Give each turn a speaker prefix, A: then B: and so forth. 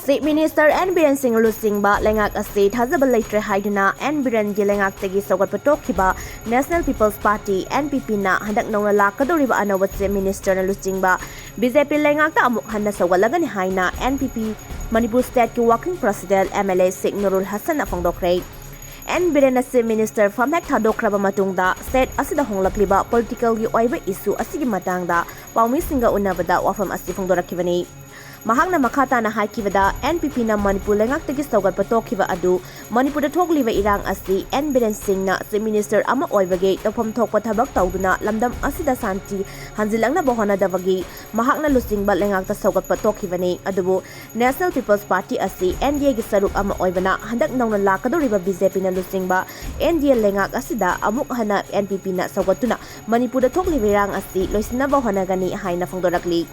A: Seikh Minister N. Biren Singh Luchingba Leingak asi thazaba leitre haiduna N. Biren gi Leingak tegi saugatpa tokhiba National People's Party NPP na handak Nouna Lakkadouriba anawa Chief Minister na Luchingba BJP Leingak ta amuk hanna Sougatlagani haina NPP Manipur State ki Working President MLA Seikh Noorul Hassan na phongdokre N. Biren Chief Minister famhek thadokraba matungda state asida honglakliba political gi oiba issue asigi matangda paumi singa unabada wafam asi phongdorakibani Mahang na makata na haikibada NPP na Manipur Leingak tegi saugatpa tokhiba adu Manipur da thokliba irang asi N. Biren Singh na Chief Minister ama oibage tawpham thokpa thabak tawduna lamdam asida santi hanjilangna bohona dabagi mahak na Luchingba Leingak ta saugatpa tokhibani adubu National People's Party asi NDA gi saruk ama oibana handak Nouna Lakkadouriba BJP na Luchingba NDA Leingak asida amuk hana NPP na saugatuna Manipur da thokliba irang asi loisina bohona gani haina phongdorakli